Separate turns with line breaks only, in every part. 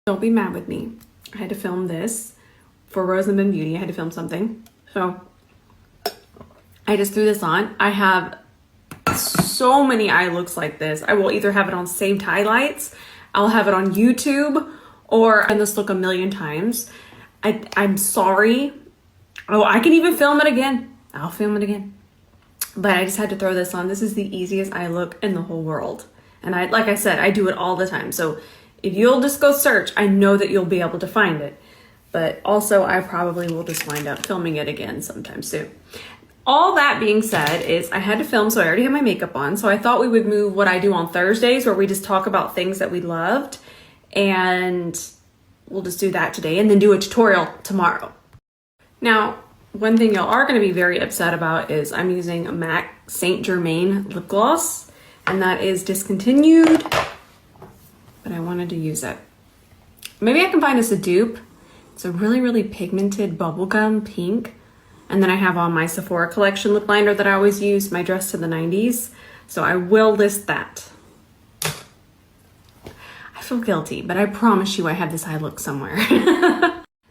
Don't be mad with me. I had to film this for Rose and Ben Beauty. I had to film something. So I just threw this on. I have so many eye looks like this. I will either have it on saved highlights, I'll have it on YouTube, or I've done this look a million times. I'm sorry. Oh, I can even film it again. I'll film it again. But I just had to throw this on. This is the easiest eye look in the whole world. And like I said, I do it all the time. So if you'll just go search, I know that you'll be able to find it. But also, I probably will just wind up filming it again sometime soon. All that being said is I had to film, so I already have my makeup on. So I thought we would move what I do on Thursdays, where we just talk about things that we loved. And we'll just do that today and then do a tutorial tomorrow. Now, one thing y'all are going to be very upset about is I'm using a MAC Saint Germain lip gloss. And that is discontinued. But I wanted to use it. Maybe I can find us a dupe. It's a really, really pigmented bubblegum pink. And then I have on my Sephora collection lip liner that I always use, my Dress to the 90s. So I will list that. I feel guilty, but I promise you I have this eye look somewhere.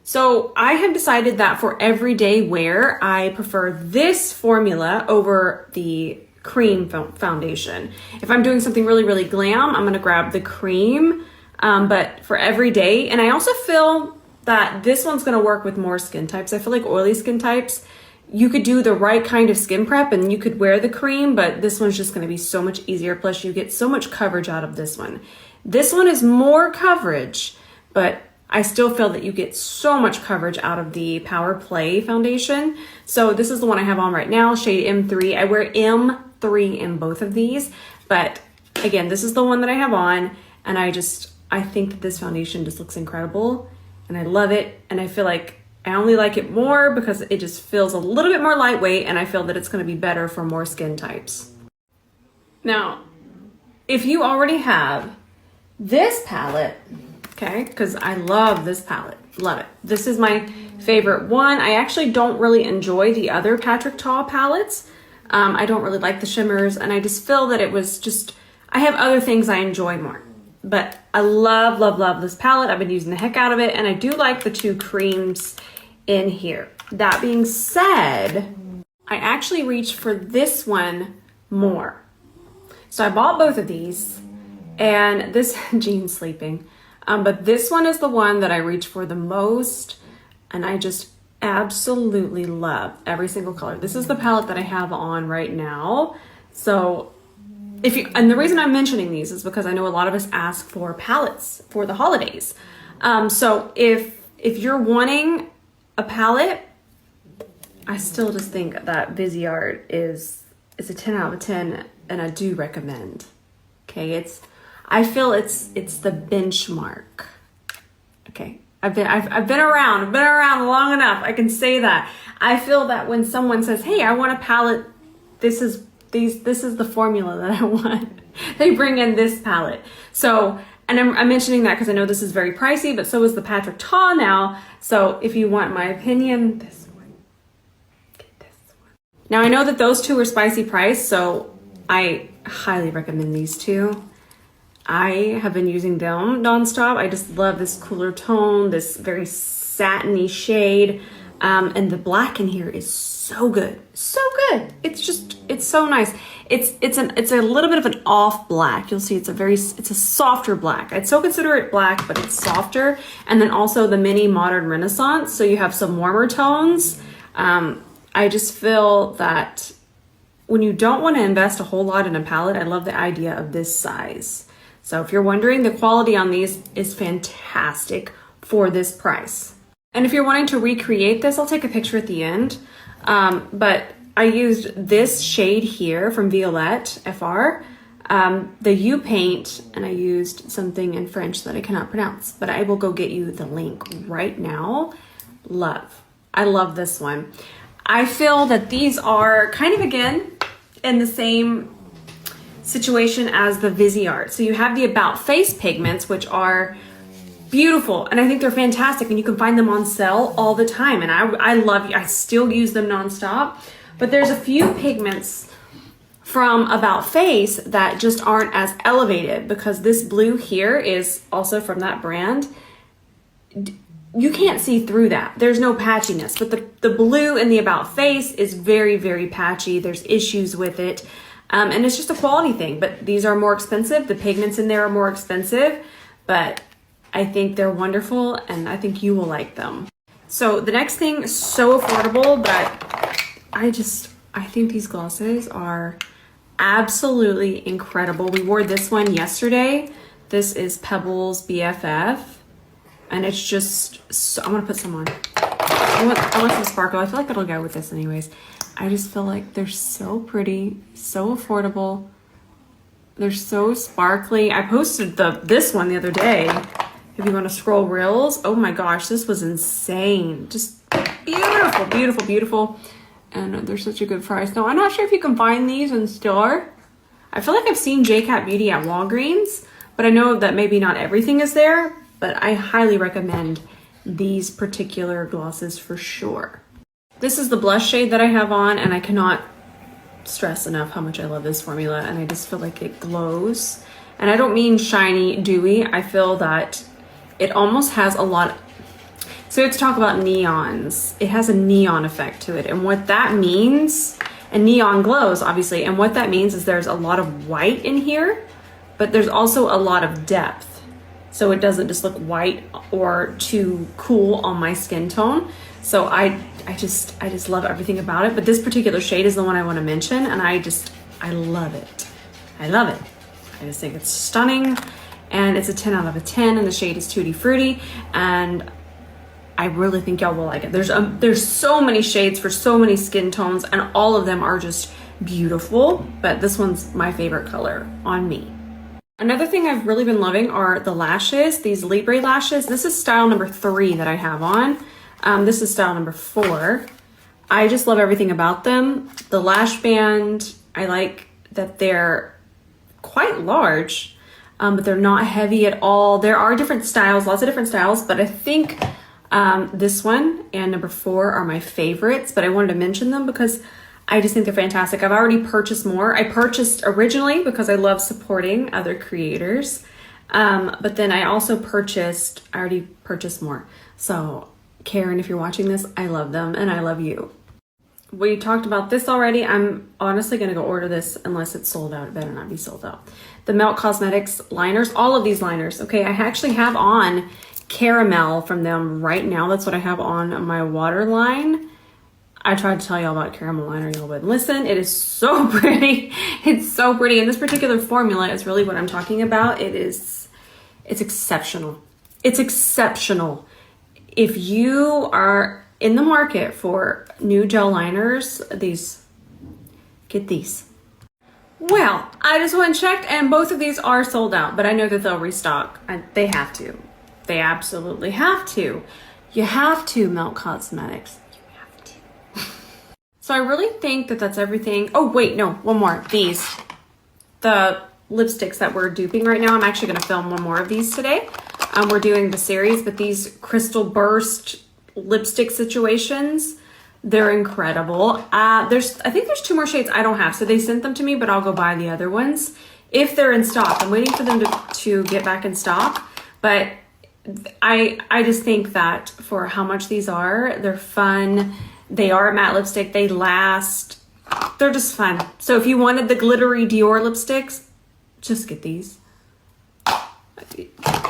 So I have decided that for everyday wear, I prefer this formula over the cream foundation. If I'm doing something really, really glam, I'm gonna grab the cream. But for every day, and I also feel that this one's gonna work with more skin types. I feel like oily skin types, you could do the right kind of skin prep and you could wear the cream, but this one's just gonna be so much easier. Plus you get so much coverage out of this one. This one is more coverage, but I still feel that you get so much coverage out of the Power Play foundation. So this is the one I have on right now, shade M3. I wear M3 in both of these, but again, this is the one that I have on, and I think that this foundation just looks incredible, and I love it, and I feel like I only like it more because it just feels a little bit more lightweight, and I feel that it's gonna be better for more skin types. Now, if you already have this palette, okay, because I love this palette, love it. This is my favorite one. I actually don't really enjoy the other Patrick Ta palettes. I don't really like the shimmers, and I just feel that it was just, I have other things I enjoy more. But I love, love, love this palette. I've been using the heck out of it, and I do like the two creams in here. That being said, I actually reached for this one more. So I bought both of these, and this, Jean's sleeping. But this one is the one that I reach for the most, and I just absolutely love every single color. This is the palette that I have on right now. So and the reason I'm mentioning these is because I know a lot of us ask for palettes for the holidays. So if you're wanting a palette, I still just think that Viseart is a 10 out of 10, and I do recommend. Okay, I feel it's the benchmark. Okay, I've been around long enough. I can say that. I feel that when someone says, "Hey, I want a palette," this is the formula that I want. They bring in this palette. So, and I'm mentioning that because I know this is very pricey, but so is the Patrick Ta now. So if you want my opinion, this one, get this one. Now I know that those two are spicy priced, so I highly recommend these two. I have been using them nonstop. I just love this cooler tone, this very satiny shade. And the black in here is so good. So good. It's so nice. It's a little bit of an off black. You'll see it's a softer black. I'd still consider it black, but it's softer. And then also the mini modern renaissance. So you have some warmer tones. I just feel that when you don't want to invest a whole lot in a palette, I love the idea of this size. So if you're wondering, the quality on these is fantastic for this price. And if you're wanting to recreate this, I'll take a picture at the end. But I used this shade here from Violette FR, the U paint, and I used something in French that I cannot pronounce, but I will go get you the link right now. I love this one. I feel that these are kind of, again, in the same situation as the Viseart. So you have the About Face pigments, which are beautiful, and I think they're fantastic, and you can find them on sale all the time, and I still use them nonstop. But there's a few pigments from About Face that just aren't as elevated, because this blue here is also from that brand, you can't see through that. There's no patchiness, but the blue in the About Face is very, very patchy. There's issues with it. And it's just a quality thing, but these are more expensive. The pigments in there are more expensive, but I think they're wonderful and I think you will like them. So the next thing is so affordable, but I think these glosses are absolutely incredible. We wore this one yesterday. This is Pebbles BFF, and it's just so, I'm gonna put some on. I want some sparkle. I feel like it'll go with this anyways. I just feel like they're so pretty, so affordable. They're so sparkly. I posted this one the other day. If you want to scroll reels, oh my gosh, this was insane. Just beautiful, beautiful, beautiful. And they're such a good price. Now, I'm not sure if you can find these in store. I feel like I've seen JCat Beauty at Walgreens, but I know that maybe not everything is there, but I highly recommend these particular glosses for sure. This is the blush shade that I have on, and I cannot stress enough how much I love this formula, and I just feel like it glows. And I don't mean shiny, dewy. I feel that it almost has a lot. So let's talk about neons. It has a neon effect to it, and what that means, and neon glows obviously, and what that means is there's a lot of white in here, but there's also a lot of depth. So it doesn't just look white or too cool on my skin tone. So I just love everything about it. But this particular shade is the one I want to mention, and I love it. I love it. I just think it's stunning, and it's a 10 out of a 10, and the shade is Tutti Frutti, and I really think y'all will like it. There's so many shades for so many skin tones, and all of them are just beautiful, but this one's my favorite color on me. Another thing I've really been loving are the lashes, these Libre lashes. This is style number 3 that I have on. This is style number 4. I just love everything about them. The lash band, I like that they're quite large, but they're not heavy at all. There are different styles, lots of different styles, but I think this one and number 4 are my favorites, but I wanted to mention them because I just think they're fantastic. I've already purchased more. I purchased originally because I love supporting other creators, but then I also already purchased more. So Karen, if you're watching this, I love them and I love you. We talked about this already. I'm honestly gonna go order this unless it's sold out. It better not be sold out. The Melt Cosmetics liners, all of these liners. Okay, I actually have on Caramel from them right now. That's what I have on my waterline. I tried to tell y'all about Caramel liner, y'all wouldn't listen. It is so pretty. It's so pretty. And this particular formula is really what I'm talking about. It's exceptional. It's exceptional. If you are in the market for new gel liners, get these. Well, I just went and checked, and both of these are sold out, but I know that they'll restock. They have to. They absolutely have to. You have to, Melt Cosmetics. You have to. So I really think that that's everything. Oh, wait, no, one more. These. The lipsticks that we're duping right now. I'm actually going to film one more of these today. We're doing the series, but these Crystal Burst lipstick situations, they're incredible. I think there's 2 more shades I don't have, so they sent them to me, but I'll go buy the other ones if they're in stock. I'm waiting for them to get back in stock, but I just think that for how much these are, they're fun. They are a matte lipstick. They last. They're just fun. So if you wanted the glittery Dior lipsticks, just get these.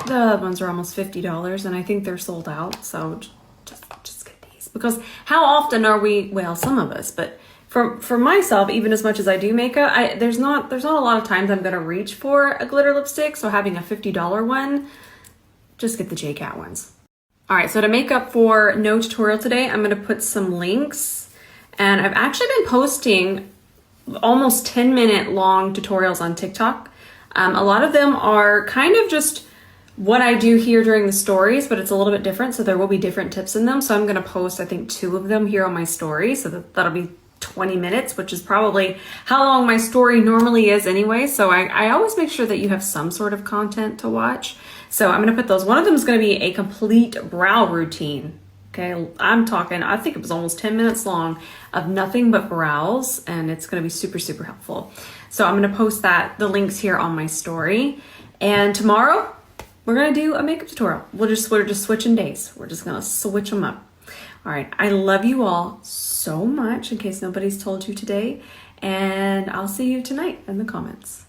The other ones are almost $50, and I think they're sold out. So just get these, because how often are we? Well, some of us, but for myself, even as much as I do makeup, there's not a lot of times I'm gonna reach for a glitter lipstick. So having a $50 one, just get the JCat ones. All right, so to make up for no tutorial today, I'm gonna put some links, and I've actually been posting almost 10-minute long tutorials on TikTok. A lot of them are kind of just what I do here during the stories, but it's a little bit different, so there will be different tips in them. So I'm gonna post, I think, 2 of them here on my story, so that'll be 20 minutes, which is probably how long my story normally is anyway. So I always make sure that you have some sort of content to watch. So I'm gonna put those. One of them is gonna be a complete brow routine. Okay, I'm talking, I think it was almost 10 minutes long of nothing but brows, and it's gonna be super, super helpful. So I'm gonna post the links here on my story. And tomorrow, we're gonna do a makeup tutorial. We're just switching days. We're just gonna switch them up. All right, I love you all so much, in case nobody's told you today, and I'll see you tonight in the comments.